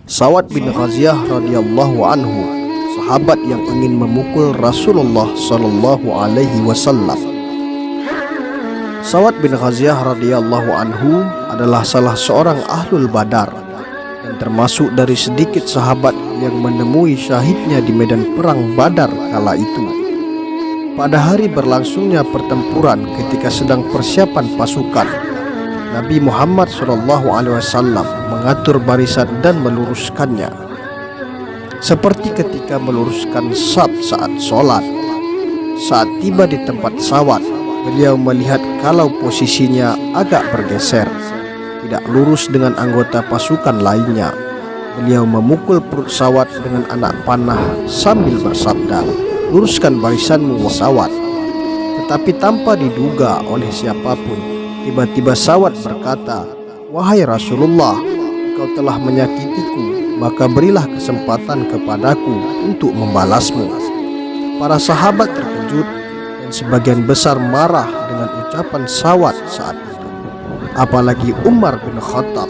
Sa'ad bin Ghaziyah radhiyallahu anhu, sahabat yang ingin memukul Rasulullah sallallahu alaihi wasallam. Sa'ad bin Ghaziyah radhiyallahu anhu adalah salah seorang ahlul Badar dan termasuk dari sedikit sahabat yang menemui syahidnya di medan perang Badar kala itu. Pada hari berlangsungnya pertempuran ketika sedang persiapan pasukan, Nabi Muhammad SAW mengatur barisan dan meluruskannya, seperti ketika meluruskan saf saat sholat. Saat tiba di tempat Sa'ad, beliau melihat kalau posisinya agak bergeser, tidak lurus dengan anggota pasukan lainnya. Beliau memukul perut Sa'ad dengan anak panah sambil bersabda, "Luruskan barisanmu, Sa'ad." Tetapi tanpa diduga oleh siapapun, tiba-tiba Sa'ad berkata, "Wahai Rasulullah, engkau telah menyakitiku, maka berilah kesempatan kepadaku untuk membalasmu." Para sahabat terkejut dan sebagian besar marah dengan ucapan Sa'ad saat itu. Apalagi Umar bin Khattab.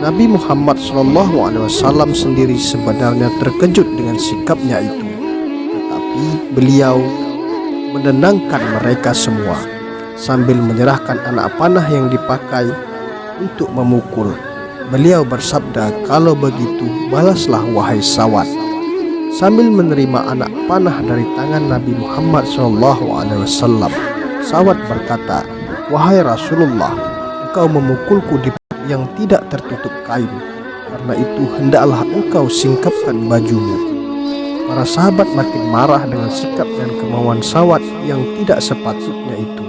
Nabi Muhammad SAW sendiri sebenarnya terkejut dengan sikapnya itu, tetapi beliau menenangkan mereka semua sambil menyerahkan anak panah yang dipakai untuk memukul. Beliau bersabda, "Kalau begitu, balaslah wahai Sa'ad." Sambil menerima anak panah dari tangan Nabi Muhammad SAW, Sa'ad berkata, "Wahai Rasulullah, engkau memukulku di tempat yang tidak tertutup kain. Karena itu hendaklah engkau singkapkan bajumu." Para sahabat makin marah dengan sikap dan kemauan Sa'ad yang tidak sepatutnya itu.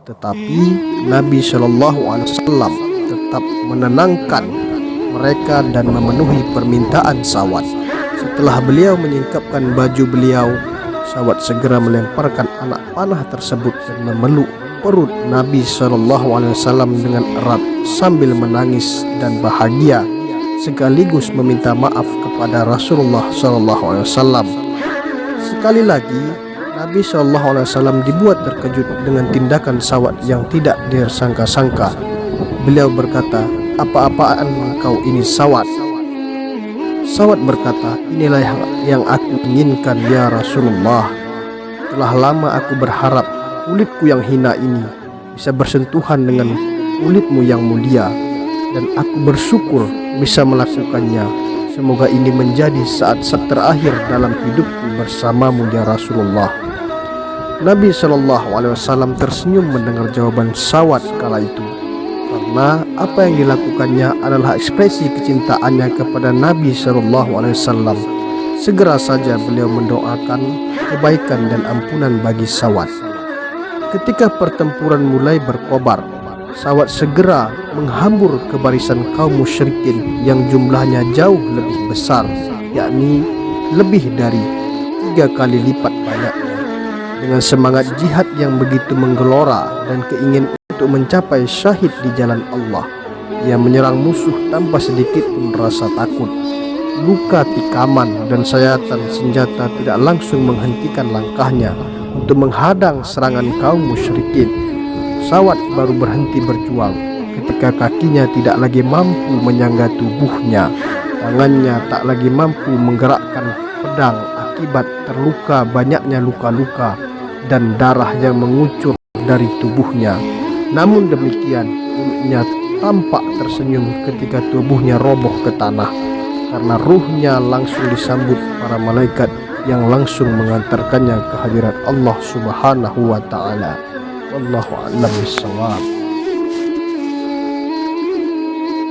Tetapi Nabi SAW tetap menenangkan mereka dan memenuhi permintaan Sa'ad. Setelah beliau menyingkapkan baju beliau, Sa'ad segera melemparkan anak panah tersebut dan memeluk perut Nabi SAW dengan erat sambil menangis dan bahagia, sekaligus meminta maaf kepada Rasulullah SAW. Sekali lagi Nabi SAW dibuat terkejut dengan tindakan Sa'ad yang tidak disangka-sangka. Beliau berkata, "Apa-apaan engkau ini, Sa'ad?" Sa'ad berkata, "Inilah yang aku inginkan ya Rasulullah. Telah lama aku berharap kulitku yang hina ini bisa bersentuhan dengan kulitmu yang mulia, dan aku bersyukur bisa melakukannya. Semoga ini menjadi saat-saat terakhir dalam hidupku bersamamu ya Rasulullah." Nabi SAW tersenyum mendengar jawaban Sa'ad kala itu, karena apa yang dilakukannya adalah ekspresi kecintaannya kepada Nabi SAW. Segera saja beliau mendoakan kebaikan dan ampunan bagi Sa'ad. Ketika pertempuran mulai berkobar, Sa'ad segera menghambur ke barisan kaum musyrikin yang jumlahnya jauh lebih besar, yakni lebih dari 3 kali lipat banyaknya. Dengan semangat jihad yang begitu menggelora dan keinginan untuk mencapai syahid di jalan Allah, ia menyerang musuh tanpa sedikit pun rasa takut. Luka tikaman dan sayatan senjata tidak langsung menghentikan langkahnya untuk menghadang serangan kaum musyrikin. Sa'ad baru berhenti berjuang ketika kakinya tidak lagi mampu menyangga tubuhnya, tangannya tak lagi mampu menggerakkan pedang akibat terluka banyaknya luka-luka dan darah yang mengucur dari tubuhnya. Namun demikian, mulutnya tampak tersenyum ketika tubuhnya roboh ke tanah, karena ruhnya langsung disambut para malaikat yang langsung mengantarkannya ke hadirat Allah Subhanahu wa ta'ala. Wallahu a'lam bishawab.